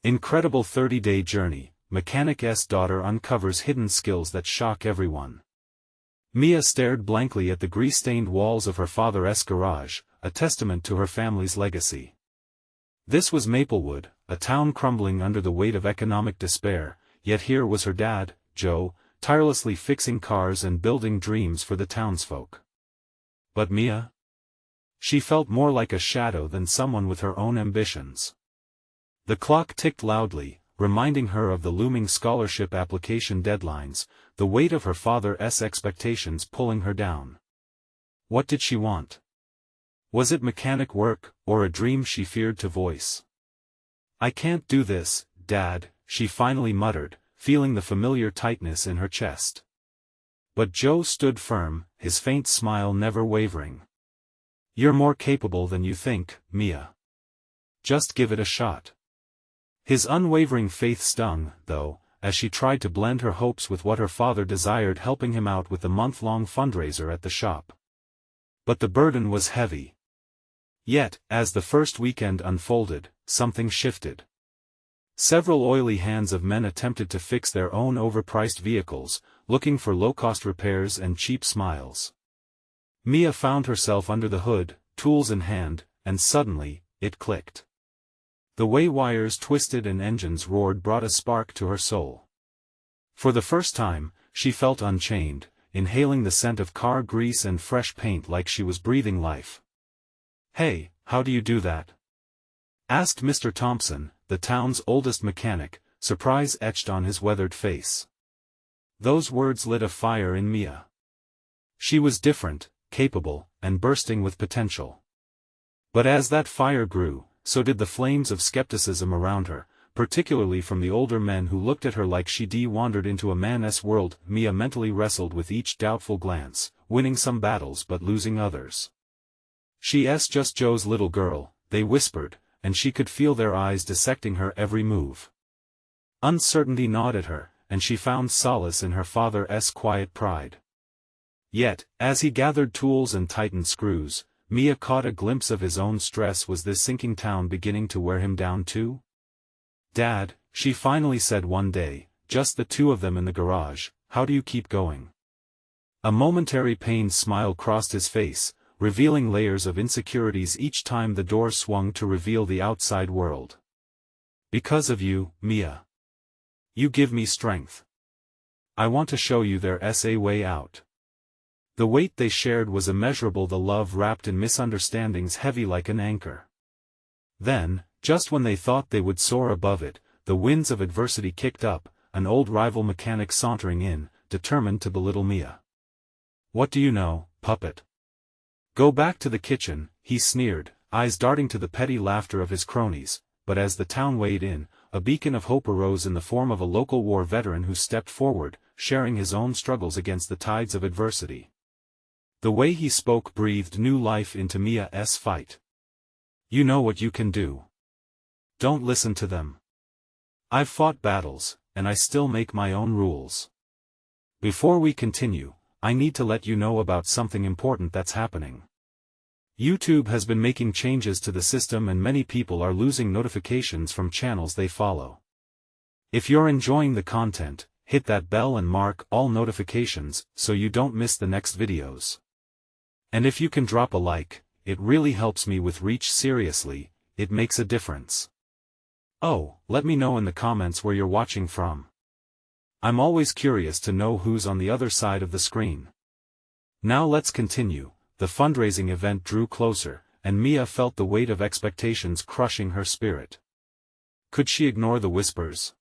Incredible 30-day journey, Mechanic's daughter uncovers hidden skills that shock everyone. Mia stared blankly at the grease-stained walls of her father's garage, a testament to her family's legacy. This was Maplewood, a town crumbling under the weight of economic despair, yet here was her dad, Joe, tirelessly fixing cars and building dreams for the townsfolk. But Mia? She felt more like a shadow than someone with her own ambitions. The clock ticked loudly, reminding her of the looming scholarship application deadlines, the weight of her father's expectations pulling her down. What did she want? Was it mechanic work, or a dream she feared to voice? "I can't do this, Dad," she finally muttered, feeling the familiar tightness in her chest. But Joe stood firm, his faint smile never wavering. "You're more capable than you think, Mia. Just give it a shot." His unwavering faith stung, though, as she tried to blend her hopes with what her father desired, helping him out with the month-long fundraiser at the shop. But the burden was heavy. Yet, as the first weekend unfolded, something shifted. Several oily hands of men attempted to fix their own overpriced vehicles, looking for low-cost repairs and cheap smiles. Mia found herself under the hood, tools in hand, and suddenly, it clicked. The way wires twisted and engines roared brought a spark to her soul. For the first time, she felt unchained, inhaling the scent of car grease and fresh paint like she was breathing life. "Hey, how do you do that?" asked Mr. Thompson, the town's oldest mechanic, surprise etched on his weathered face. Those words lit a fire in Mia. She was different, capable, and bursting with potential. But as that fire grew, so did the flames of skepticism around her, particularly from the older men who looked at her like she'd wandered into a man's world. Mia mentally wrestled with each doubtful glance, winning some battles but losing others. "She's just Joe's little girl," they whispered, and she could feel their eyes dissecting her every move. Uncertainty gnawed at her, and she found solace in her father's quiet pride. Yet, as he gathered tools and tightened screws, Mia caught a glimpse of his own stress. Was this sinking town beginning to wear him down too? "Dad," she finally said one day, just the two of them in the garage, "how do you keep going?" A momentary pained smile crossed his face, revealing layers of insecurities each time the door swung to reveal the outside world. "Because of you, Mia. You give me strength. I want to show you there's a way out." The weight they shared was immeasurable, the love wrapped in misunderstandings heavy like an anchor. Then, just when they thought they would soar above it, the winds of adversity kicked up, an old rival mechanic sauntering in, determined to belittle Mia. "What do you know, puppet? Go back to the kitchen," he sneered, eyes darting to the petty laughter of his cronies. But as the town weighed in, a beacon of hope arose in the form of a local war veteran who stepped forward, sharing his own struggles against the tides of adversity. The way he spoke breathed new life into Mia's fight. "You know what you can do. Don't listen to them. I've fought battles, and I still make my own rules. Before we continue, I need to let you know about something important that's happening. YouTube has been making changes to the system and many people are losing notifications from channels they follow. If you're enjoying the content, hit that bell and mark all notifications so you don't miss the next videos. And if you can drop a like, it really helps me with reach. Seriously, it makes a difference. Oh, let me know in the comments where you're watching from. I'm always curious to know who's on the other side of the screen. Now let's continue. The fundraising event drew closer, and Mia felt the weight of expectations crushing her spirit. Could she ignore the whispers?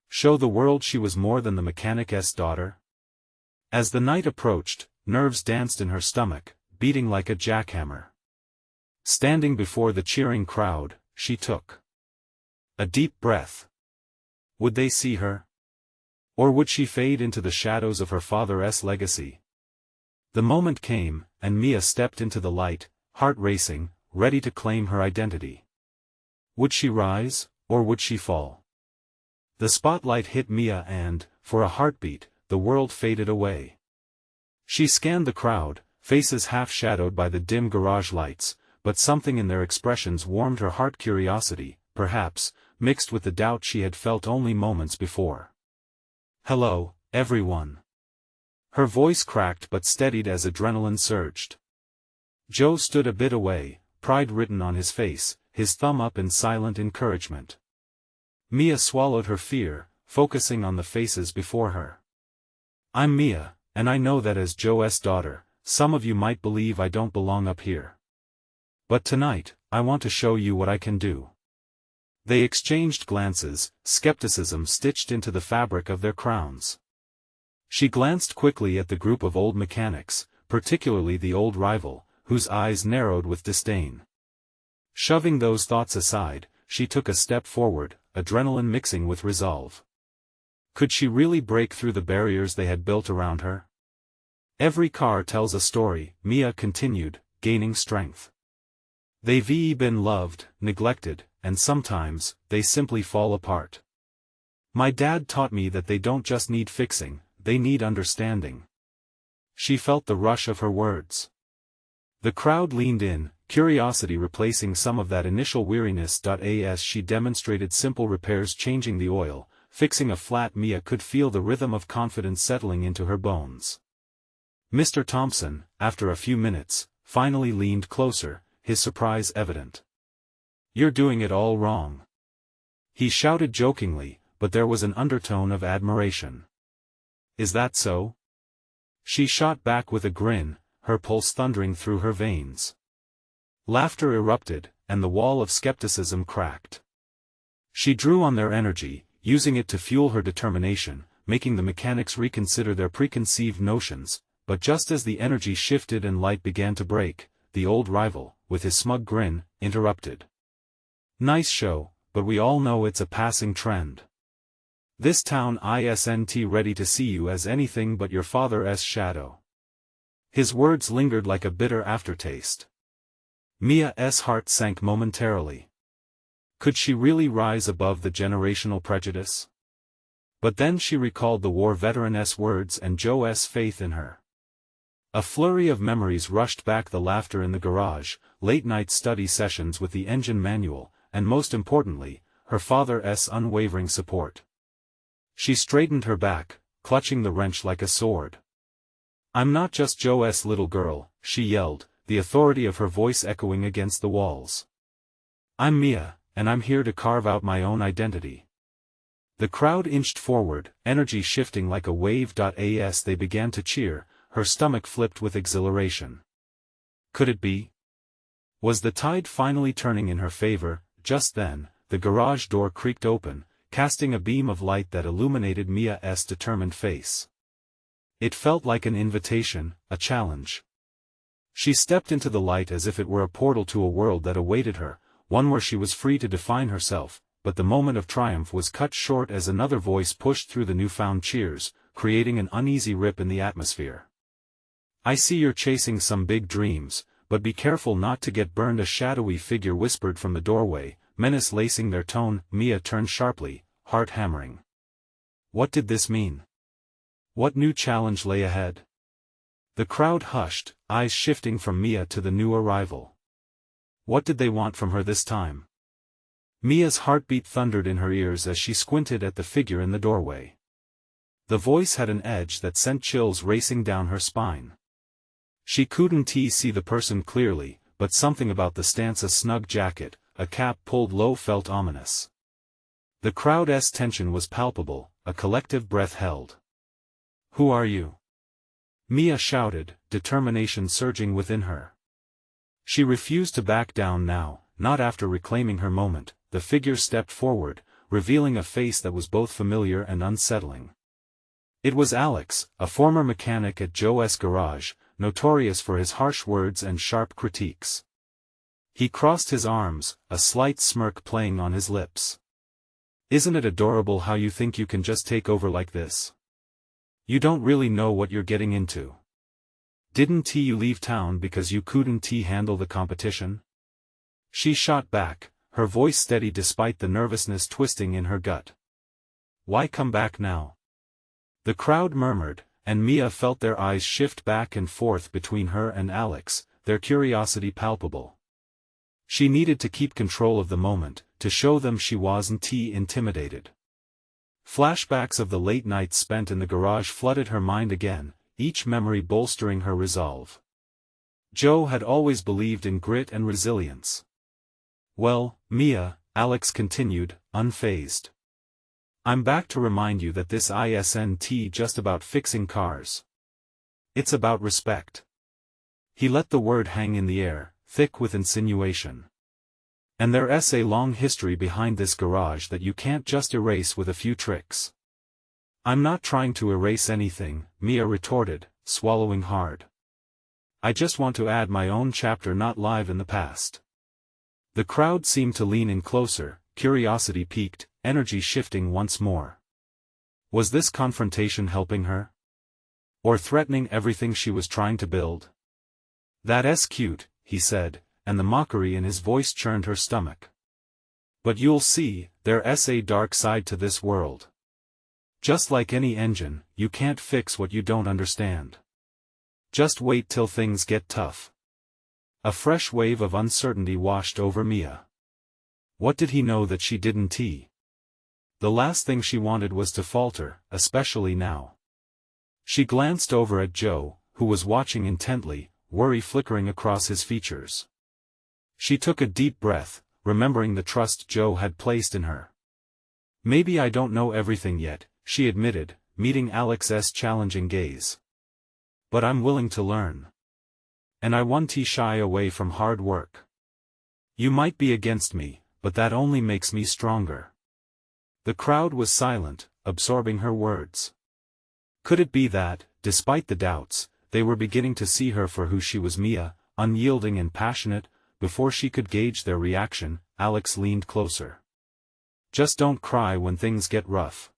Show the world she was more than the mechanic's daughter? As the night approached, nerves danced in her stomach, beating like a jackhammer. Standing before the cheering crowd, she took a deep breath. Would they see her? Or would she fade into the shadows of her father's legacy? The moment came, and Mia stepped into the light, heart racing, ready to claim her identity. Would she rise, or would she fall? The spotlight hit Mia and, for a heartbeat, the world faded away. She scanned the crowd, faces half-shadowed by the dim garage lights, but something in their expressions warmed her heart. Curiosity, perhaps, mixed with the doubt she had felt only moments before. "Hello, everyone." Her voice cracked but steadied as adrenaline surged. Joe stood a bit away, pride written on his face, his thumb up in silent encouragement. Mia swallowed her fear, focusing on the faces before her. "I'm Mia, and I know that as Joe's daughter, some of you might believe I don't belong up here. But tonight, I want to show you what I can do." They exchanged glances, skepticism stitched into the fabric of their crowns. She glanced quickly at the group of old mechanics, particularly the old rival, whose eyes narrowed with disdain. Shoving those thoughts aside, she took a step forward, adrenaline mixing with resolve. Could she really break through the barriers they had built around her? "Every car tells a story," Mia continued, gaining strength. "They've been loved, neglected, and sometimes, they simply fall apart. My dad taught me that they don't just need fixing, they need understanding." She felt the rush of her words. The crowd leaned in, curiosity replacing some of that initial weariness. As she demonstrated simple repairs, changing the oil, fixing a flat, Mia could feel the rhythm of confidence settling into her bones. Mr. Thompson, after a few minutes, finally leaned closer, his surprise evident. "You're doing it all wrong," he shouted jokingly, but there was an undertone of admiration. "Is that so?" She shot back with a grin, her pulse thundering through her veins. Laughter erupted, and the wall of skepticism cracked. She drew on their energy, using it to fuel her determination, making the mechanics reconsider their preconceived notions, but just as the energy shifted and light began to break, the old rival, with his smug grin, interrupted. "Nice show, but we all know it's a passing trend. This town isn't ready to see you as anything but your father's shadow." His words lingered like a bitter aftertaste. Mia's heart sank momentarily. Could she really rise above the generational prejudice? But then she recalled the war veteran's words and Joe's faith in her. A flurry of memories rushed back: the laughter in the garage, late-night study sessions with the engine manual, and most importantly, her father's unwavering support. She straightened her back, clutching the wrench like a sword. "I'm not just Joe's little girl," she yelled, the authority of her voice echoing against the walls. "I'm Mia, and I'm here to carve out my own identity." The crowd inched forward, energy shifting like a wave. As they began to cheer, her stomach flipped with exhilaration. Could it be? Was the tide finally turning in her favor? Just then, the garage door creaked open, casting a beam of light that illuminated Mia's determined face. It felt like an invitation, a challenge. She stepped into the light as if it were a portal to a world that awaited her, one where she was free to define herself, but the moment of triumph was cut short as another voice pushed through the newfound cheers, creating an uneasy rip in the atmosphere. "I see you're chasing some big dreams, but be careful not to get burned," a shadowy figure whispered from the doorway, menace lacing their tone. Mia turned sharply, heart hammering. What did this mean? What new challenge lay ahead? The crowd hushed, eyes shifting from Mia to the new arrival. What did they want from her this time? Mia's heartbeat thundered in her ears as she squinted at the figure in the doorway. The voice had an edge that sent chills racing down her spine. She couldn't see the person clearly, but something about the stance, a snug jacket, a cap pulled low, felt ominous. The crowd's tension was palpable, a collective breath held. "Who are you?" Mia shouted, determination surging within her. She refused to back down now, not after reclaiming her moment. The figure stepped forward, revealing a face that was both familiar and unsettling. It was Alex, a former mechanic at Joe's garage, notorious for his harsh words and sharp critiques. He crossed his arms, a slight smirk playing on his lips. "Isn't it adorable how you think you can just take over like this? You don't really know what you're getting into. Didn't you leave town because you couldn't handle the competition?" She shot back, her voice steady despite the nervousness twisting in her gut. "Why come back now?" The crowd murmured, and Mia felt their eyes shift back and forth between her and Alex, their curiosity palpable. She needed to keep control of the moment, to show them she wasn't intimidated. Flashbacks of the late nights spent in the garage flooded her mind again, each memory bolstering her resolve. Joe had always believed in grit and resilience. "Well, Mia," Alex continued, unfazed. "I'm back to remind you that this isn't just about fixing cars. It's about respect." He let the word hang in the air, thick with insinuation. "And there's a long history behind this garage that you can't just erase with a few tricks." "I'm not trying to erase anything," Mia retorted, swallowing hard. "I just want to add my own chapter not live in the past." The crowd seemed to lean in closer, curiosity piqued, energy shifting once more. Was this confrontation helping her? Or threatening everything she was trying to build? "That's cute," he said, and the mockery in his voice churned her stomach. "But you'll see, there's a dark side to this world. Just like any engine, you can't fix what you don't understand. Just wait till things get tough." A fresh wave of uncertainty washed over Mia. What did he know that she didn't? The last thing she wanted was to falter, especially now. She glanced over at Joe, who was watching intently, worry flickering across his features. She took a deep breath, remembering the trust Joe had placed in her. "Maybe I don't know everything yet," she admitted, meeting Alex's challenging gaze. "But I'm willing to learn. And I won't shy away from hard work. You might be against me, but that only makes me stronger." The crowd was silent, absorbing her words. Could it be that, despite the doubts, they were beginning to see her for who she was? Mia, unyielding and passionate. Before she could gauge their reaction, Alex leaned closer. "Just don't cry when things get rough.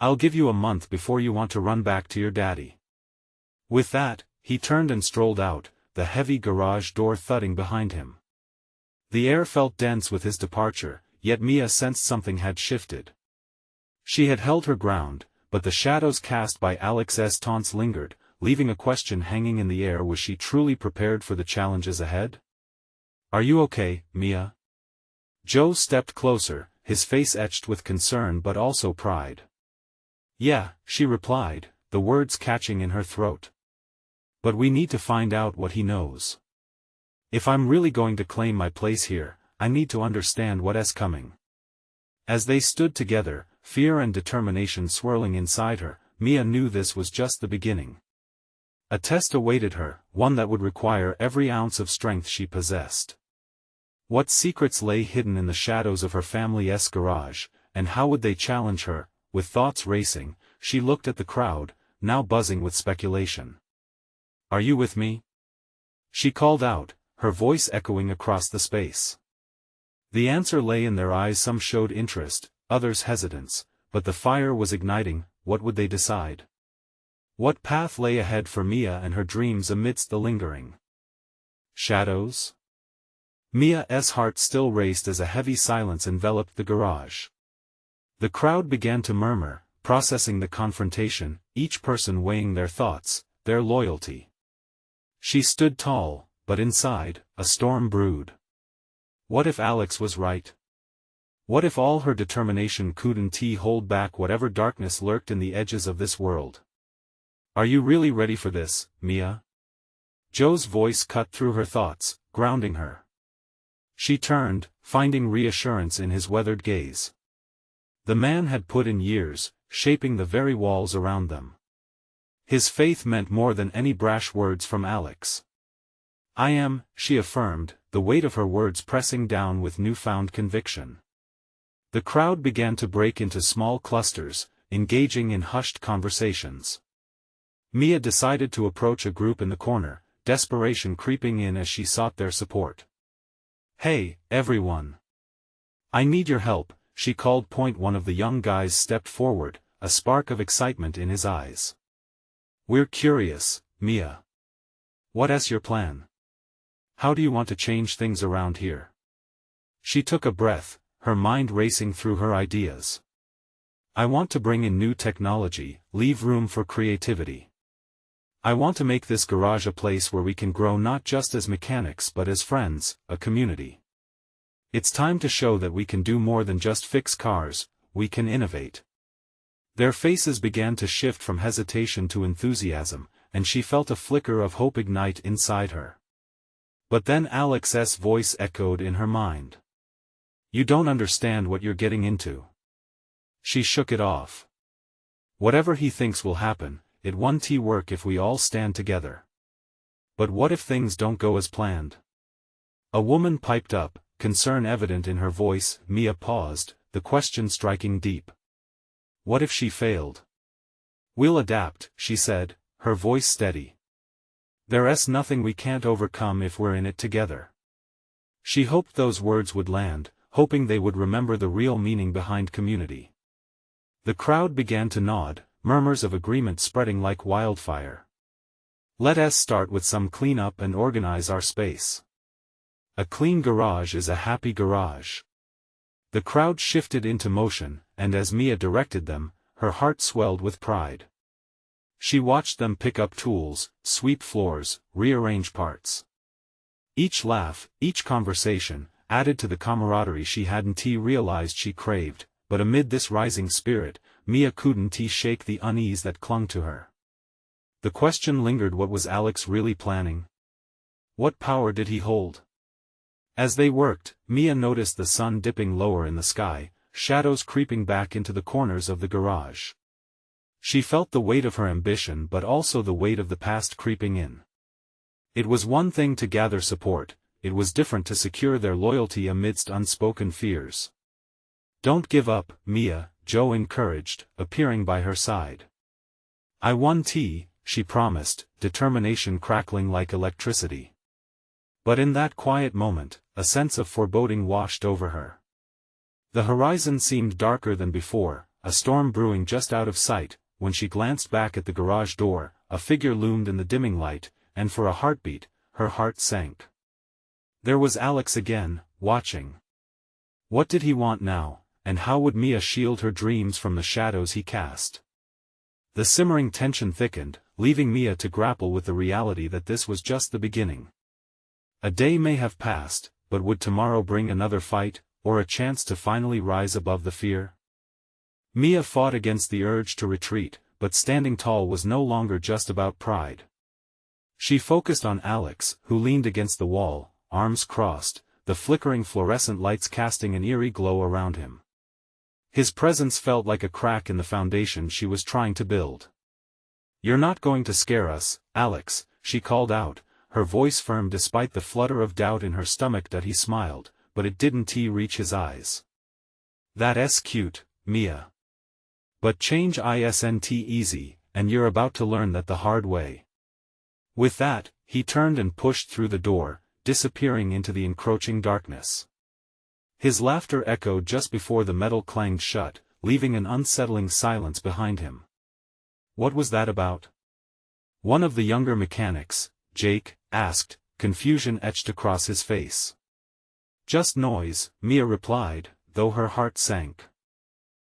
I'll give you a month before you want to run back to your daddy." With that, he turned and strolled out, the heavy garage door thudding behind him. The air felt dense with his departure, yet Mia sensed something had shifted. She had held her ground, but the shadows cast by Alex's taunts lingered, leaving a question hanging in the air. Was she truly prepared for the challenges ahead? "Are you okay, Mia?" Joe stepped closer, his face etched with concern but also pride. "Yeah," she replied, the words catching in her throat. "But we need to find out what he knows. If I'm really going to claim my place here, I need to understand what's coming." As they stood together, fear and determination swirling inside her, Mia knew this was just the beginning. A test awaited her, one that would require every ounce of strength she possessed. What secrets lay hidden in the shadows of her family's garage, and how would they challenge her? With thoughts racing, she looked at the crowd, now buzzing with speculation. "Are you with me?" she called out, her voice echoing across the space. The answer lay in their eyes. Some showed interest, others hesitance, but the fire was igniting. What would they decide? What path lay ahead for Mia and her dreams amidst the lingering shadows? Mia's heart still raced as a heavy silence enveloped the garage. The crowd began to murmur, processing the confrontation, each person weighing their thoughts, their loyalty. She stood tall, but inside, a storm brewed. What if Alex was right? What if all her determination couldn't hold back whatever darkness lurked in the edges of this world? "Are you really ready for this, Mia?" Joe's voice cut through her thoughts, grounding her. She turned, finding reassurance in his weathered gaze. The man had put in years, shaping the very walls around them. His faith meant more than any brash words from Alex. "I am," she affirmed, the weight of her words pressing down with newfound conviction. The crowd began to break into small clusters, engaging in hushed conversations. Mia decided to approach a group in the corner, desperation creeping in as she sought their support. "Hey, everyone. I need your help," she called. One of the young guys stepped forward, a spark of excitement in his eyes. "We're curious, Mia. What's your plan? How do you want to change things around here?" She took a breath, her mind racing through her ideas. "I want to bring in new technology, leave room for creativity. I want to make this garage a place where we can grow not just as mechanics but as friends, a community." It's time to show that we can do more than just fix cars, we can innovate. Their faces began to shift from hesitation to enthusiasm, and she felt a flicker of hope ignite inside her. But then Alex's voice echoed in her mind. You don't understand what you're getting into. She shook it off. Whatever he thinks will happen, it won't work if we all stand together. But what if things don't go as planned? A woman piped up, concern evident in her voice. Mia paused, the question striking deep. What if she failed? We'll adapt, she said, her voice steady. There's nothing we can't overcome if we're in it together. She hoped those words would land, hoping they would remember the real meaning behind community. The crowd began to nod, murmurs of agreement spreading like wildfire. Let us start with some cleanup and organize our space. A clean garage is a happy garage. The crowd shifted into motion, and as Mia directed them, her heart swelled with pride. She watched them pick up tools, sweep floors, rearrange parts. Each laugh, each conversation, added to the camaraderie she hadn't realized she craved, but amid this rising spirit, Mia couldn't shake the unease that clung to her. The question lingered: what was Alex really planning? What power did he hold? As they worked, Mia noticed the sun dipping lower in the sky, shadows creeping back into the corners of the garage. She felt the weight of her ambition but also the weight of the past creeping in. It was one thing to gather support, it was different to secure their loyalty amidst unspoken fears. Don't give up, Mia, Joe encouraged, appearing by her side. I won tea, she promised, determination crackling like electricity. But in that quiet moment, a sense of foreboding washed over her. The horizon seemed darker than before, a storm brewing just out of sight. When she glanced back at the garage door, a figure loomed in the dimming light, and for a heartbeat, her heart sank. There was Alex again, watching. What did he want now, and how would Mia shield her dreams from the shadows he cast? The simmering tension thickened, leaving Mia to grapple with the reality that this was just the beginning. A day may have passed, but would tomorrow bring another fight, or a chance to finally rise above the fear? Mia fought against the urge to retreat, but standing tall was no longer just about pride. She focused on Alex, who leaned against the wall, arms crossed, the flickering fluorescent lights casting an eerie glow around him. His presence felt like a crack in the foundation she was trying to build. You're not going to scare us, Alex, she called out, her voice firm despite the flutter of doubt in her stomach. That he smiled, but it didn't reach his eyes. That's cute, Mia. But change isn't easy, and you're about to learn that the hard way. With that, he turned and pushed through the door, disappearing into the encroaching darkness. His laughter echoed just before the metal clanged shut, leaving an unsettling silence behind him. What was that about? One of the younger mechanics, Jake, asked, confusion etched across his face. Just noise, Mia replied, though her heart sank.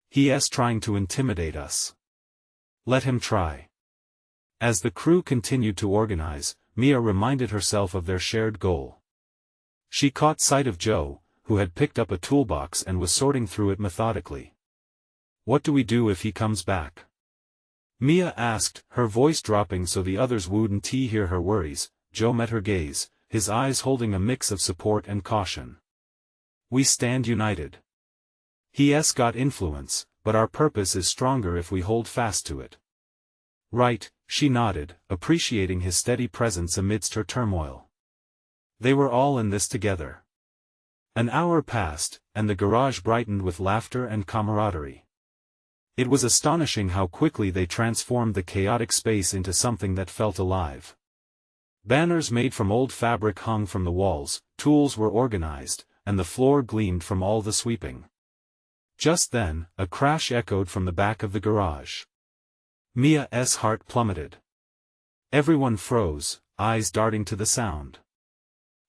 He's trying to intimidate us. Let him try. As the crew continued to organize, Mia reminded herself of their shared goal. She caught sight of Joe, who had picked up a toolbox and was sorting through it methodically. What do we do if he comes back? Mia asked, her voice dropping so the others wouldn't hear her worries. Joe met her gaze, his eyes holding a mix of support and caution. We stand united. He's got influence, but our purpose is stronger if we hold fast to it. Right, she nodded, appreciating his steady presence amidst her turmoil. They were all in this together. An hour passed, and the garage brightened with laughter and camaraderie. It was astonishing how quickly they transformed the chaotic space into something that felt alive. Banners made from old fabric hung from the walls, tools were organized, and the floor gleamed from all the sweeping. Just then, a crash echoed from the back of the garage. Mia's heart plummeted. Everyone froze, eyes darting to the sound.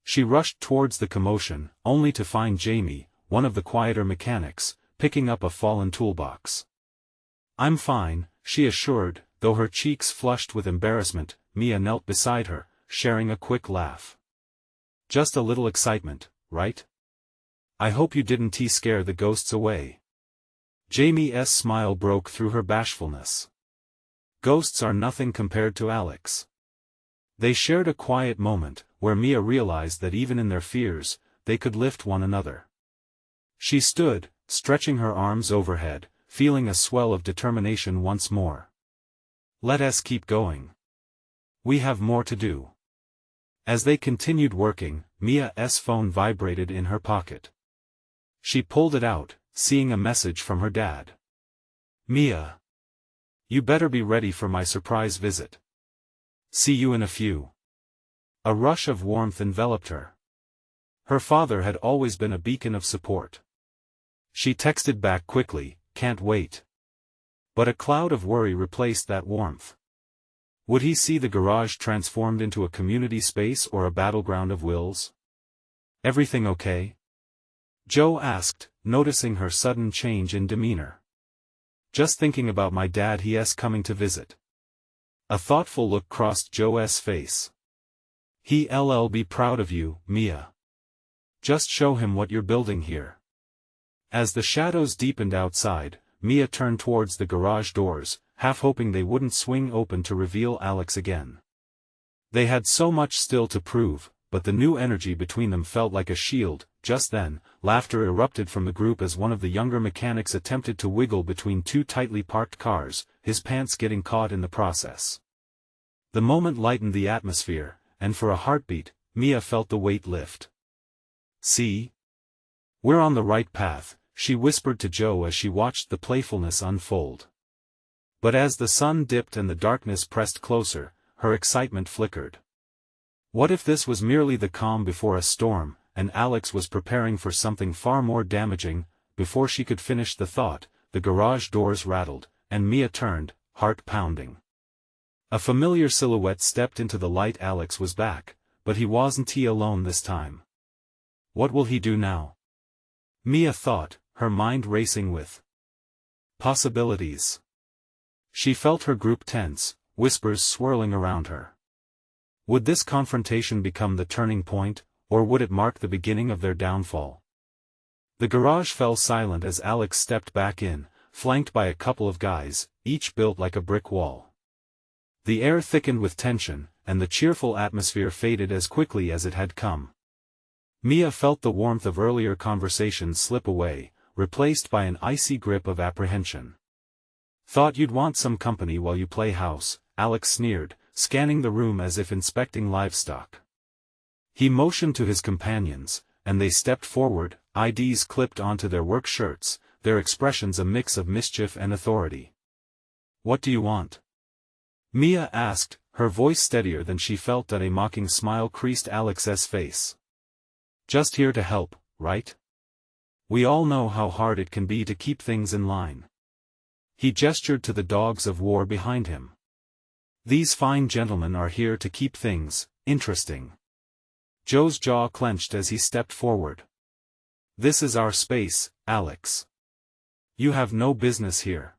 She rushed towards the commotion, only to find Jamie, one of the quieter mechanics, picking up a fallen toolbox. I'm fine, she assured, though her cheeks flushed with embarrassment. Mia knelt beside her, sharing a quick laugh. Just a little excitement, right? I hope you didn't scare the ghosts away. Jamie's smile broke through her bashfulness. Ghosts are nothing compared to Alex. They shared a quiet moment, where Mia realized that even in their fears, they could lift one another. She stood, stretching her arms overhead, feeling a swell of determination once more. Let us keep going. We have more to do. As they continued working, Mia's phone vibrated in her pocket. She pulled it out, seeing a message from her dad. Mia. You better be ready for my surprise visit. See you in a few. A rush of warmth enveloped her. Her father had always been a beacon of support. She texted back quickly, can't wait. But a cloud of worry replaced that warmth. Would he see the garage transformed into a community space or a battleground of wills? Everything okay? Joe asked, noticing her sudden change in demeanor. Just thinking about my dad, he's coming to visit. A thoughtful look crossed Joe's face. He'll be proud of you, Mia. Just show him what you're building here. As the shadows deepened outside, Mia turned towards the garage doors, half hoping they wouldn't swing open to reveal Alex again. They had so much still to prove, but the new energy between them felt like a shield. Just then, laughter erupted from the group as one of the younger mechanics attempted to wiggle between two tightly parked cars, his pants getting caught in the process. The moment lightened the atmosphere, and for a heartbeat, Mia felt the weight lift. See? We're on the right path, she whispered to Joe as she watched the playfulness unfold. But as the sun dipped and the darkness pressed closer, her excitement flickered. What if this was merely the calm before a storm, and Alex was preparing for something far more damaging? Before she could finish the thought, the garage doors rattled, and Mia turned, heart pounding. A familiar silhouette stepped into the light. Alex was back, but he wasn't alone this time. What will he do now? Mia thought, her mind racing with possibilities. She felt her group tense, whispers swirling around her. Would this confrontation become the turning point, or would it mark the beginning of their downfall? The garage fell silent as Alex stepped back in, flanked by a couple of guys, each built like a brick wall. The air thickened with tension, and the cheerful atmosphere faded as quickly as it had come. Mia felt the warmth of earlier conversations slip away, replaced by an icy grip of apprehension. Thought you'd want some company while you play house, Alex sneered, scanning the room as if inspecting livestock. He motioned to his companions, and they stepped forward, IDs clipped onto their work shirts, their expressions a mix of mischief and authority. What do you want? Mia asked, her voice steadier than she felt. That a mocking smile creased Alex's face. Just here to help, right? We all know how hard it can be to keep things in line. He gestured to the dogs of war behind him. These fine gentlemen are here to keep things interesting. Joe's jaw clenched as he stepped forward. This is our space, Alex. You have no business here.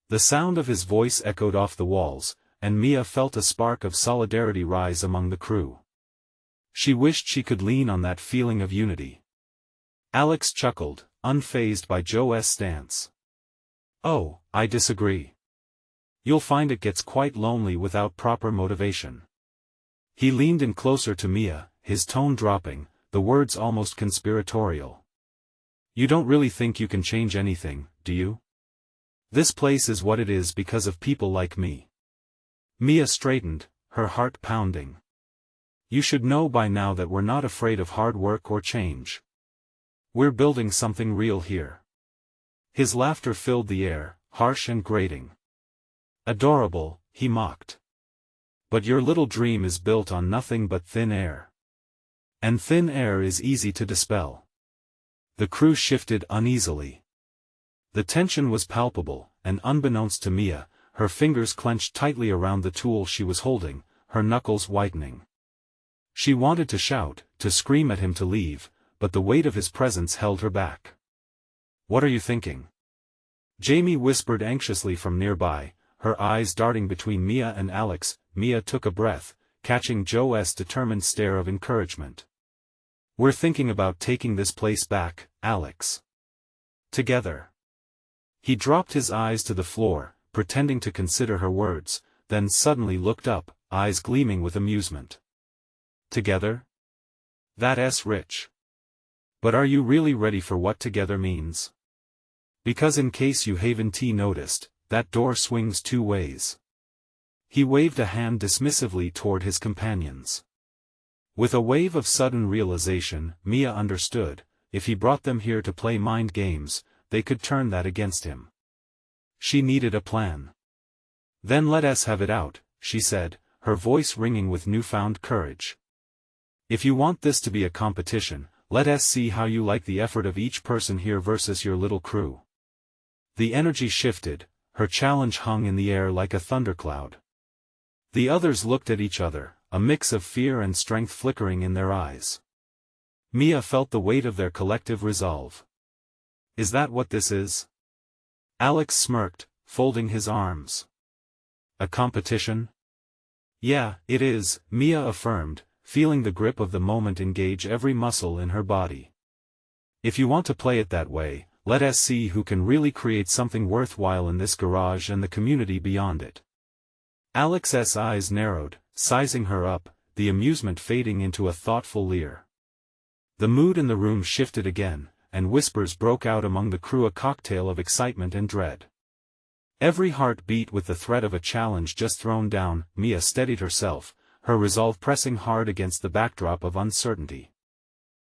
The sound of his voice echoed off the walls, and Mia felt a spark of solidarity rise among the crew. She wished she could lean on that feeling of unity. Alex chuckled, unfazed by Joe's stance. Oh, I disagree. You'll find it gets quite lonely without proper motivation. He leaned in closer to Mia, his tone dropping, the words almost conspiratorial. You don't really think you can change anything, do you? This place is what it is because of people like me. Mia straightened, her heart pounding. You should know by now that we're not afraid of hard work or change. We're building something real here. His laughter filled the air, harsh and grating. Adorable, he mocked. But your little dream is built on nothing but thin air. And thin air is easy to dispel. The crew shifted uneasily. The tension was palpable, and unbeknownst to Mia, her fingers clenched tightly around the tool she was holding, her knuckles whitening. She wanted to shout, to scream at him to leave, but the weight of his presence held her back. What are you thinking? Jamie whispered anxiously from nearby, her eyes darting between Mia and Alex. Mia took a breath, catching Joe's determined stare of encouragement. We're thinking about taking this place back, Alex. Together. He dropped his eyes to the floor, pretending to consider her words, then suddenly looked up, eyes gleaming with amusement. Together? That's rich. But are you really ready for what together means? Because in case you haven't noticed, that door swings two ways. He waved a hand dismissively toward his companions. With a wave of sudden realization, Mia understood, if he brought them here to play mind games, they could turn that against him. She needed a plan. Then let us have it out, she said, her voice ringing with newfound courage. If you want this to be a competition, let us see how you like the effort of each person here versus your little crew. The energy shifted, her challenge hung in the air like a thundercloud. The others looked at each other, a mix of fear and strength flickering in their eyes. Mia felt the weight of their collective resolve. Is that what this is? Alex smirked, folding his arms. A competition? Yeah, it is, Mia affirmed, feeling the grip of the moment engage every muscle in her body. If you want to play it that way, let us see who can really create something worthwhile in this garage and the community beyond it. Alex's eyes narrowed, sizing her up, the amusement fading into a thoughtful leer. The mood in the room shifted again, and whispers broke out among the crew, a cocktail of excitement and dread. Every heart beat with the threat of a challenge just thrown down. Mia steadied herself, her resolve pressing hard against the backdrop of uncertainty.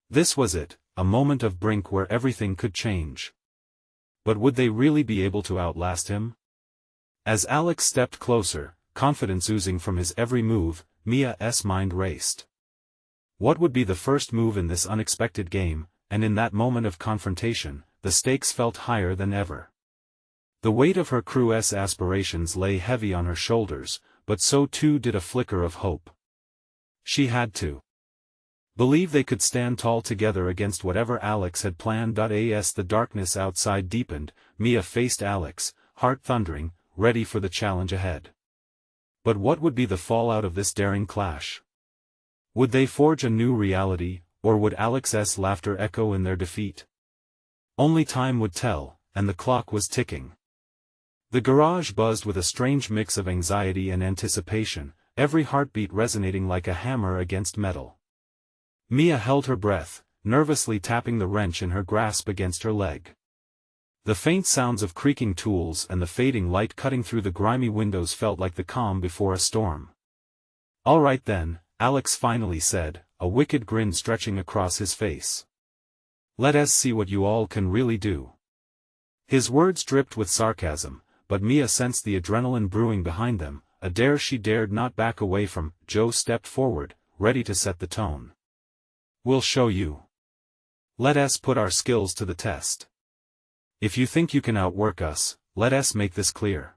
This was it, a moment of brink where everything could change. But would they really be able to outlast him? As Alex stepped closer, confidence oozing from his every move, Mia's mind raced. What would be the first move in this unexpected game, and in that moment of confrontation, the stakes felt higher than ever. The weight of her crew's aspirations lay heavy on her shoulders, but so too did a flicker of hope. She had to believe they could stand tall together against whatever Alex had planned. As the darkness outside deepened, Mia faced Alex, heart thundering, ready for the challenge ahead. But what would be the fallout of this daring clash? Would they forge a new reality, or would Alex's laughter echo in their defeat? Only time would tell, and the clock was ticking. The garage buzzed with a strange mix of anxiety and anticipation, every heartbeat resonating like a hammer against metal. Mia held her breath, nervously tapping the wrench in her grasp against her leg. The faint sounds of creaking tools and the fading light cutting through the grimy windows felt like the calm before a storm. All right then, Alex finally said, a wicked grin stretching across his face. Let us see what you all can really do. His words dripped with sarcasm, but Mia sensed the adrenaline brewing behind them, a dare she dared not back away from. Joe stepped forward, ready to set the tone. We'll show you. Let us put our skills to the test. If you think you can outwork us, let us make this clear.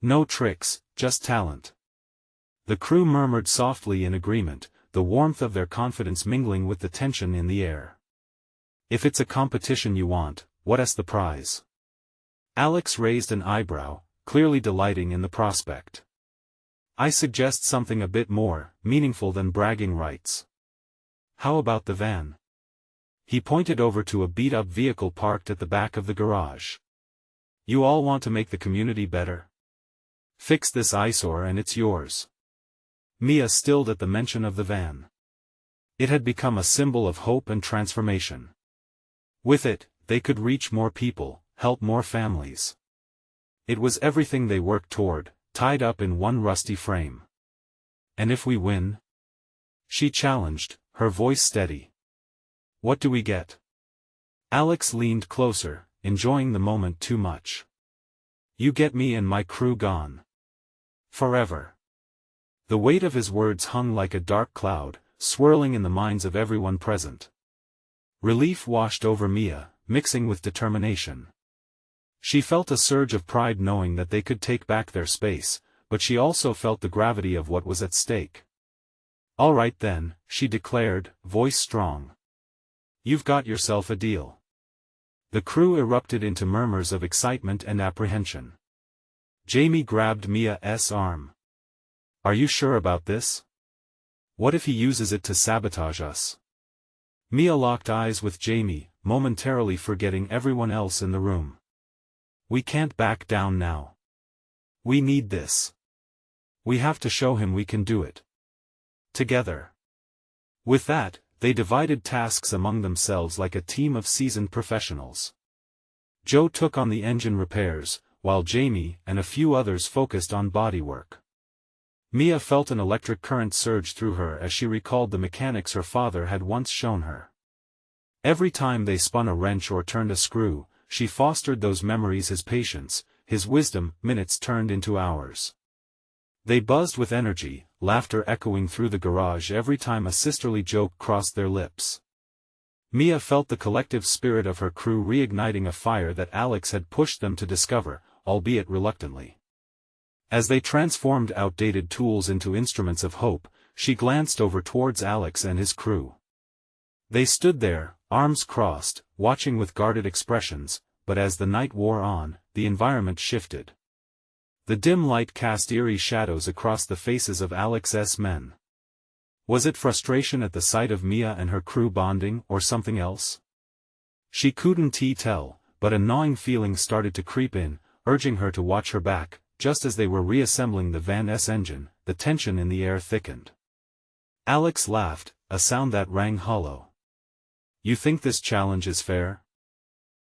No tricks, just talent. The crew murmured softly in agreement, the warmth of their confidence mingling with the tension in the air. If it's a competition you want, what's the prize? Alex raised an eyebrow, clearly delighting in the prospect. I suggest something a bit more meaningful than bragging rights. How about the van? He pointed over to a beat-up vehicle parked at the back of the garage. You all want to make the community better? Fix this eyesore and it's yours. Mia stilled at the mention of the van. It had become a symbol of hope and transformation. With it, they could reach more people, help more families. It was everything they worked toward, tied up in one rusty frame. And if we win? She challenged, her voice steady. What do we get? Alex leaned closer, enjoying the moment too much. You get me and my crew gone. Forever. The weight of his words hung like a dark cloud, swirling in the minds of everyone present. Relief washed over Mia, mixing with determination. She felt a surge of pride knowing that they could take back their space, but she also felt the gravity of what was at stake. All right then, she declared, voice strong. You've got yourself a deal. The crew erupted into murmurs of excitement and apprehension. Jamie grabbed Mia's arm. Are you sure about this? What if he uses it to sabotage us? Mia locked eyes with Jamie, momentarily forgetting everyone else in the room. We can't back down now. We need this. We have to show him we can do it. Together. With that, they divided tasks among themselves like a team of seasoned professionals. Joe took on the engine repairs, while Jamie and a few others focused on bodywork. Mia felt an electric current surge through her as she recalled the mechanics her father had once shown her. Every time they spun a wrench or turned a screw, she fostered those memories: his patience, his wisdom. Minutes turned into hours. They buzzed with energy, laughter echoing through the garage every time a sisterly joke crossed their lips. Mia felt the collective spirit of her crew reigniting a fire that Alex had pushed them to discover, albeit reluctantly. As they transformed outdated tools into instruments of hope, she glanced over towards Alex and his crew. They stood there, arms crossed, watching with guarded expressions, but as the night wore on, the environment shifted. The dim light cast eerie shadows across the faces of Alex's men. Was it frustration at the sight of Mia and her crew bonding, or something else? She couldn't tell, but a gnawing feeling started to creep in, urging her to watch her back. Just as they were reassembling the van's engine, the tension in the air thickened. Alex laughed, a sound that rang hollow. You think this challenge is fair?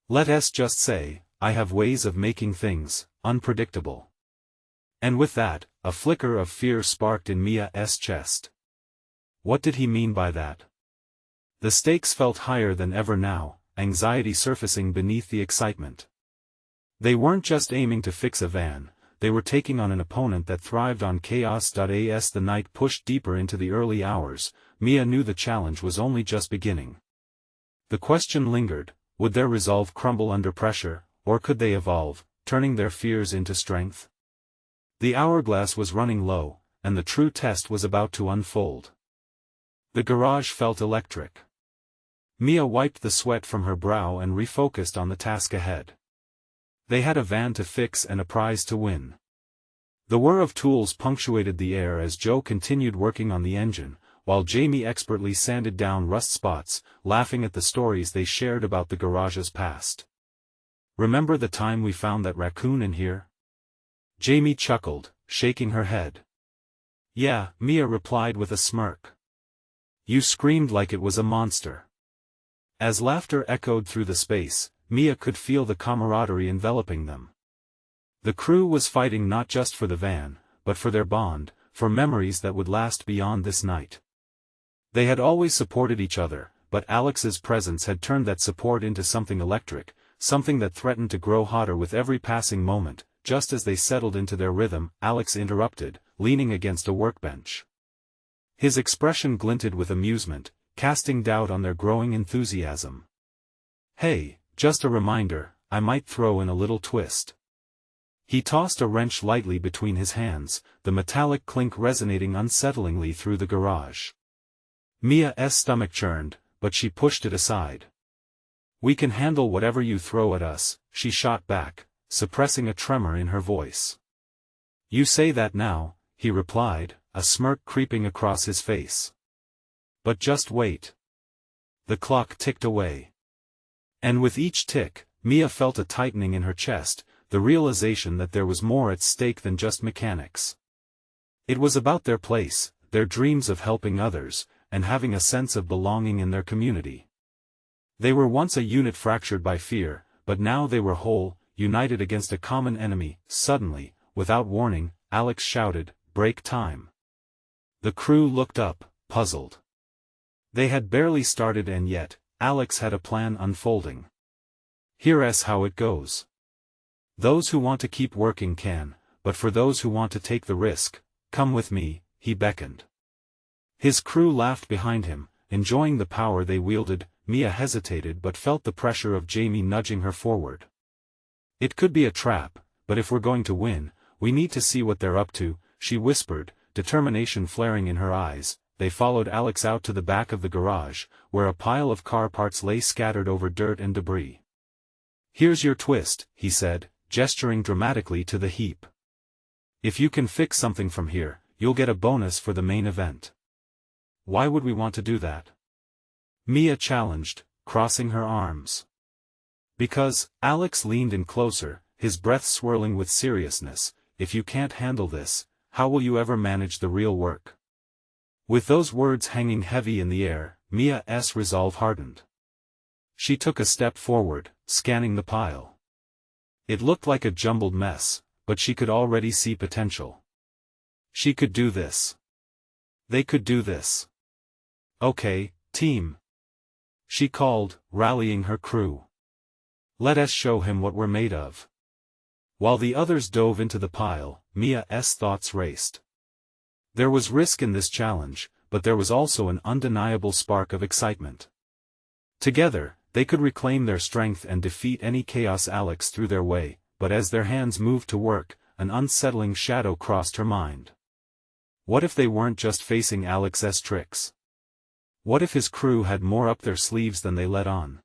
Let's just say, I have ways of making things unpredictable. And with that, a flicker of fear sparked in Mia's chest. What did he mean by that? The stakes felt higher than ever now, anxiety surfacing beneath the excitement. They weren't just aiming to fix a van. They were taking on an opponent that thrived on chaos. As the night pushed deeper into the early hours, Mia knew the challenge was only just beginning. The question lingered: would their resolve crumble under pressure, or could they evolve, turning their fears into strength? The hourglass was running low, and the true test was about to unfold. The garage felt electric. Mia wiped the sweat from her brow and refocused on the task ahead. They had a van to fix and a prize to win. The whir of tools punctuated the air as Joe continued working on the engine, while Jamie expertly sanded down rust spots, laughing at the stories they shared about the garage's past. Remember the time we found that raccoon in here? Jamie chuckled, shaking her head. Yeah, Mia replied with a smirk. You screamed like it was a monster. As laughter echoed through the space, Mia could feel the camaraderie enveloping them. The crew was fighting not just for the van, but for their bond, for memories that would last beyond this night. They had always supported each other, but Alex's presence had turned that support into something electric, something that threatened to grow hotter with every passing moment. Just as they settled into their rhythm, Alex interrupted, leaning against a workbench. His expression glinted with amusement, casting doubt on their growing enthusiasm. Hey, just a reminder, I might throw in a little twist. He tossed a wrench lightly between his hands, the metallic clink resonating unsettlingly through the garage. Mia's stomach churned, but she pushed it aside. We can handle whatever you throw at us, she shot back, suppressing a tremor in her voice. You say that now, he replied, a smirk creeping across his face. But just wait. The clock ticked away. And with each tick, Mia felt a tightening in her chest, the realization that there was more at stake than just mechanics. It was about their place, their dreams of helping others, and having a sense of belonging in their community. They were once a unit fractured by fear, but now they were whole, united against a common enemy. Suddenly, without warning, Alex shouted, "Break time." The crew looked up, puzzled. They had barely started, and yet, Alex had a plan unfolding. Here's how it goes. Those who want to keep working can, but for those who want to take the risk, come with me, he beckoned. His crew laughed behind him, enjoying the power they wielded. Mia hesitated but felt the pressure of Jamie nudging her forward. It could be a trap, but if we're going to win, we need to see what they're up to, she whispered, determination flaring in her eyes. They followed Alex out to the back of the garage, where a pile of car parts lay scattered over dirt and debris. Here's your twist, he said, gesturing dramatically to the heap. If you can fix something from here, you'll get a bonus for the main event. Why would we want to do that? Mia challenged, crossing her arms. Because, Alex leaned in closer, his breath swirling with seriousness, if you can't handle this, how will you ever manage the real work? With those words hanging heavy in the air, Mia's resolve hardened. She took a step forward, scanning the pile. It looked like a jumbled mess, but she could already see potential. She could do this. They could do this. Okay, team. She called, rallying her crew. Let us show him what we're made of. While the others dove into the pile, Mia's thoughts raced. There was risk in this challenge, but there was also an undeniable spark of excitement. Together, they could reclaim their strength and defeat any chaos Alex threw their way, but as their hands moved to work, an unsettling shadow crossed her mind. What if they weren't just facing Alex's tricks? What if his crew had more up their sleeves than they let on?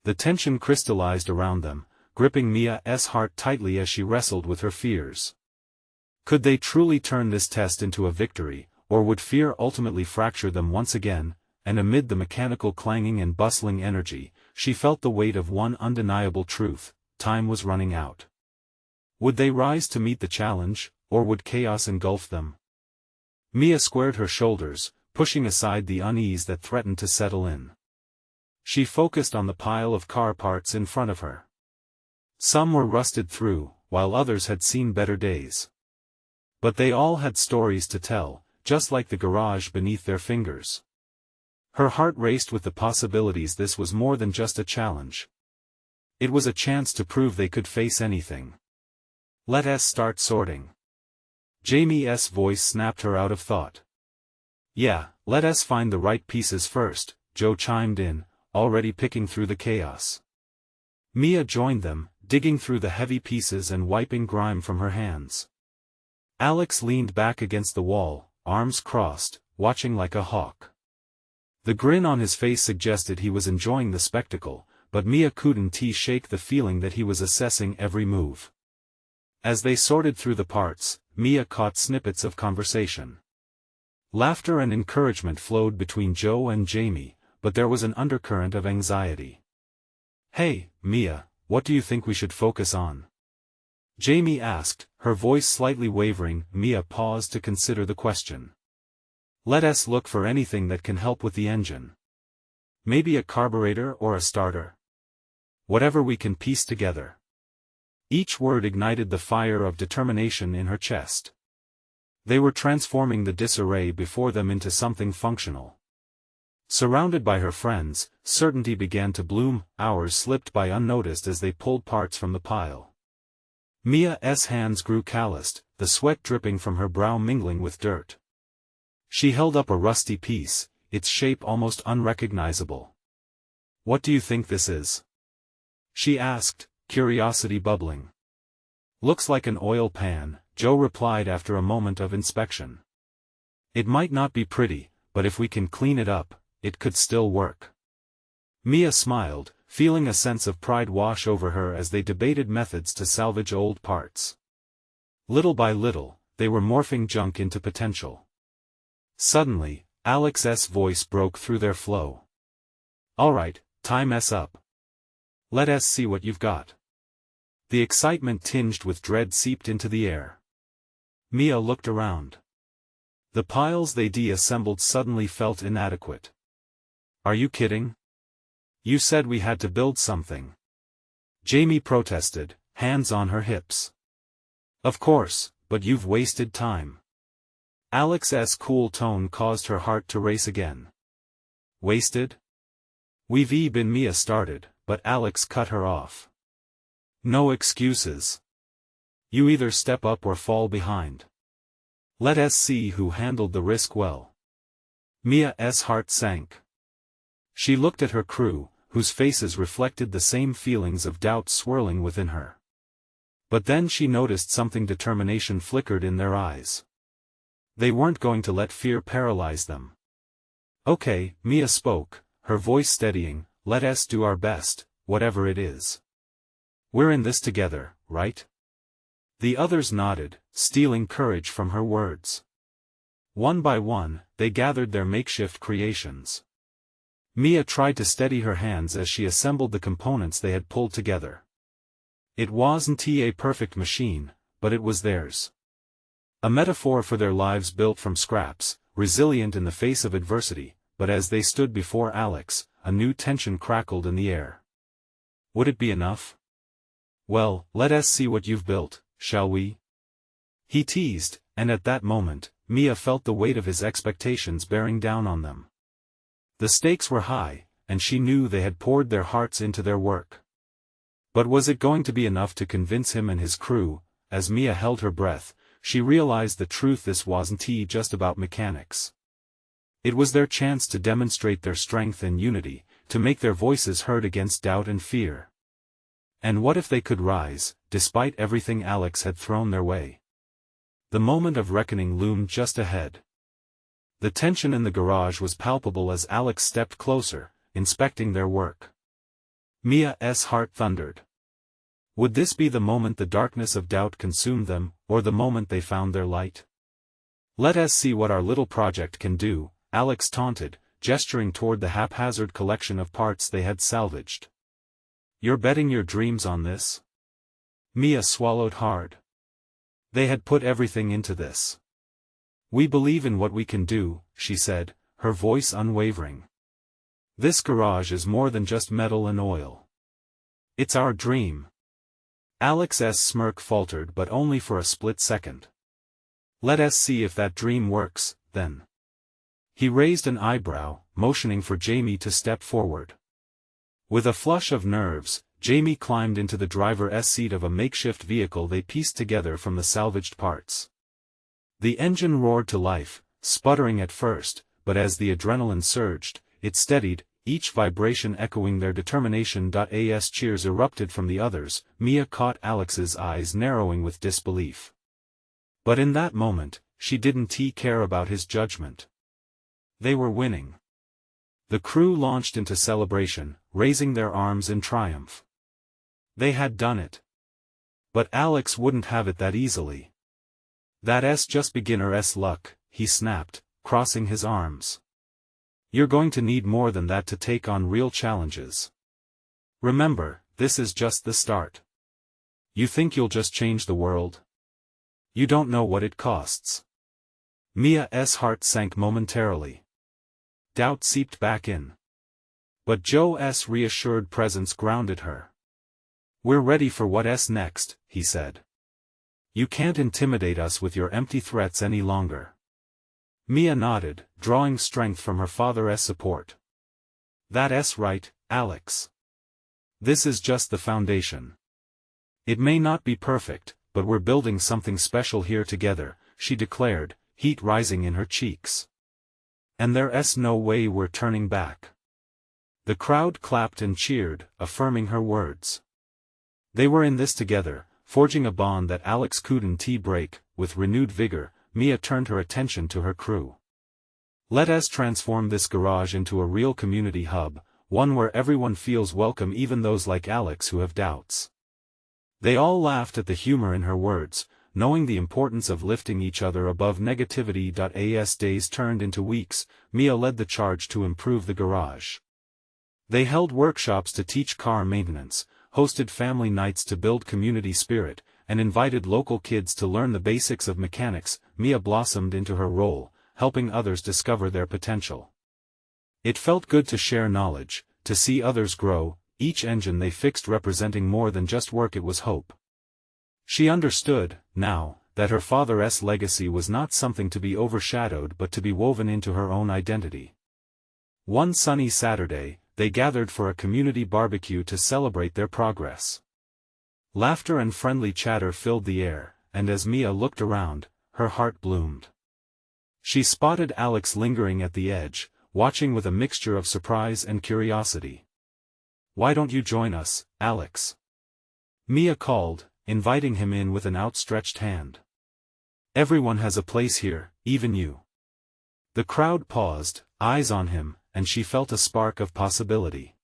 The tension crystallized around them, gripping Mia's heart tightly as she wrestled with her fears. Could they truly turn this test into a victory, or would fear ultimately fracture them once again? And amid the mechanical clanging and bustling energy, she felt the weight of one undeniable truth: time was running out. Would they rise to meet the challenge, or would chaos engulf them? Mia squared her shoulders, pushing aside the unease that threatened to settle in. She focused on the pile of car parts in front of her. Some were rusted through, while others had seen better days. But they all had stories to tell, just like the garage beneath their fingers. Her heart raced with the possibilities. This was more than just a challenge. It was a chance to prove they could face anything. Let us start sorting. Jamie's voice snapped her out of thought. Yeah, let us find the right pieces first, Joe chimed in, already picking through the chaos. Mia joined them, digging through the heavy pieces and wiping grime from her hands. Alex leaned back against the wall, arms crossed, watching like a hawk. The grin on his face suggested he was enjoying the spectacle, but Mia couldn't shake the feeling that he was assessing every move. As they sorted through the parts, Mia caught snippets of conversation. Laughter and encouragement flowed between Joe and Jamie, but there was an undercurrent of anxiety. Hey, Mia, what do you think we should focus on? Jamie asked, her voice slightly wavering. Mia paused to consider the question. Let us look for anything that can help with the engine. Maybe a carburetor or a starter. Whatever we can piece together. Each word ignited the fire of determination in her chest. They were transforming the disarray before them into something functional. Surrounded by her friends, certainty began to bloom. Hours slipped by unnoticed as they pulled parts from the pile. Mia's hands grew calloused, the sweat dripping from her brow mingling with dirt. She held up a rusty piece, its shape almost unrecognizable. What do you think this is? She asked, curiosity bubbling. Looks like an oil pan, Joe replied after a moment of inspection. It might not be pretty, but if we can clean it up, it could still work. Mia smiled, feeling a sense of pride wash over her as they debated methods to salvage old parts. Little by little, they were morphing junk into potential. Suddenly, Alex's voice broke through their flow. Alright, time's up. Let us see what you've got. The excitement tinged with dread seeped into the air. Mia looked around. The piles they de-assembled suddenly felt inadequate. Are you kidding? You said we had to build something. Jamie protested, hands on her hips. Of course, but you've wasted time. Alex's cool tone caused her heart to race again. Wasted? We've been. Mia started, but Alex cut her off. No excuses. You either step up or fall behind. Let us see who handled the risk well. Mia's heart sank. She looked at her crew, whose faces reflected the same feelings of doubt swirling within her. But then she noticed something. Determination flickered in their eyes. They weren't going to let fear paralyze them. Okay, Mia spoke, her voice steadying, let us do our best, whatever it is. We're in this together, right? The others nodded, stealing courage from her words. One by one, they gathered their makeshift creations. Mia tried to steady her hands as she assembled the components they had pulled together. It wasn't a perfect machine, but it was theirs. A metaphor for their lives built from scraps, resilient in the face of adversity, but as they stood before Alex, a new tension crackled in the air. Would it be enough? Well, let us see what you've built, shall we? He teased, and at that moment, Mia felt the weight of his expectations bearing down on them. The stakes were high, and she knew they had poured their hearts into their work. But was it going to be enough to convince him and his crew? As Mia held her breath, she realized the truth: this wasn't just about mechanics. It was their chance to demonstrate their strength and unity, to make their voices heard against doubt and fear. And what if they could rise, despite everything Alex had thrown their way? The moment of reckoning loomed just ahead. The tension in the garage was palpable as Alex stepped closer, inspecting their work. Mia's heart thundered. Would this be the moment the darkness of doubt consumed them, or the moment they found their light? Let us see what our little project can do, Alex taunted, gesturing toward the haphazard collection of parts they had salvaged. You're betting your dreams on this? Mia swallowed hard. They had put everything into this. We believe in what we can do, she said, her voice unwavering. This garage is more than just metal and oil. It's our dream. Alex's smirk faltered, but only for a split second. Let us see if that dream works, then. He raised an eyebrow, motioning for Jamie to step forward. With a flush of nerves, Jamie climbed into the driver's seat of a makeshift vehicle they pieced together from the salvaged parts. The engine roared to life, sputtering at first, but as the adrenaline surged, it steadied, each vibration echoing their determination. As cheers erupted from the others, Mia caught Alex's eyes narrowing with disbelief. But in that moment, she didn't care about his judgment. They were winning. The crew launched into celebration, raising their arms in triumph. They had done it. But Alex wouldn't have it that easily. That's just beginner's luck, he snapped, crossing his arms. You're going to need more than that to take on real challenges. Remember, this is just the start. You think you'll just change the world? You don't know what it costs. Mia's heart sank momentarily. Doubt seeped back in. But Joe's reassured presence grounded her. We're ready for what's next, he said. You can't intimidate us with your empty threats any longer. Mia nodded, drawing strength from her father's support. That's right, Alex. This is just the foundation. It may not be perfect, but we're building something special here together, she declared, heat rising in her cheeks. And there's no way we're turning back. The crowd clapped and cheered, affirming her words. They were in this together, forging a bond that Alex couldn't break. With renewed vigor, Mia turned her attention to her crew. Let us transform this garage into a real community hub, one where everyone feels welcome, even those like Alex who have doubts. They all laughed at the humor in her words, knowing the importance of lifting each other above negativity. As days turned into weeks, Mia led the charge to improve the garage. They held workshops to teach car maintenance, hosted family nights to build community spirit, and invited local kids to learn the basics of mechanics. Mia blossomed into her role, helping others discover their potential. It felt good to share knowledge, to see others grow, each engine they fixed representing more than just work, it was hope. She understood, now, that her father's legacy was not something to be overshadowed but to be woven into her own identity. One sunny Saturday, they gathered for a community barbecue to celebrate their progress. Laughter and friendly chatter filled the air, and as Mia looked around, her heart bloomed. She spotted Alex lingering at the edge, watching with a mixture of surprise and curiosity. Why don't you join us, Alex? Mia called, inviting him in with an outstretched hand. Everyone has a place here, even you. The crowd paused, eyes on him, and she felt a spark of possibility.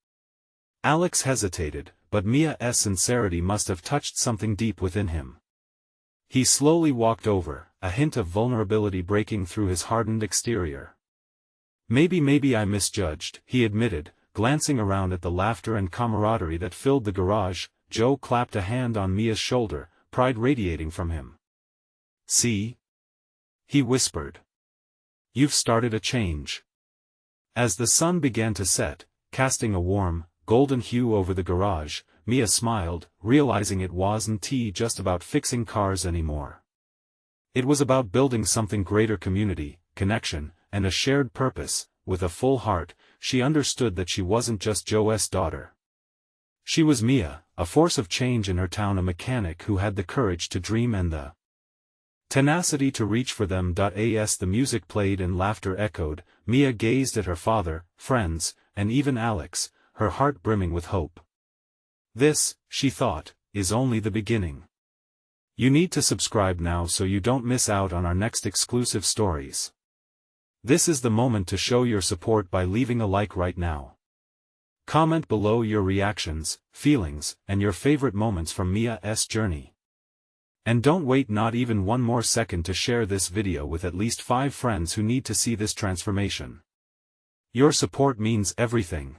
Alex hesitated, but Mia's sincerity must have touched something deep within him. He slowly walked over, a hint of vulnerability breaking through his hardened exterior. Maybe I misjudged, he admitted, glancing around at the laughter and camaraderie that filled the garage. Joe clapped a hand on Mia's shoulder, pride radiating from him. See? He whispered. You've started a change. As the sun began to set, casting a warm, golden hue over the garage, Mia smiled, realizing it wasn't just about fixing cars anymore. It was about building something greater: community, connection, and a shared purpose. With a full heart, she understood that she wasn't just Joe's daughter. She was Mia, a force of change in her town, a mechanic who had the courage to dream and the tenacity to reach for them. As the music played and laughter echoed, Mia gazed at her father, friends, and even Alex, her heart brimming with hope. This, she thought, is only the beginning. You need to subscribe now so you don't miss out on our next exclusive stories. This is the moment to show your support by leaving a like right now. Comment below your reactions, feelings, and your favorite moments from Mia's journey. And don't wait not even one more second to share this video with at least 5 friends who need to see this transformation. Your support means everything.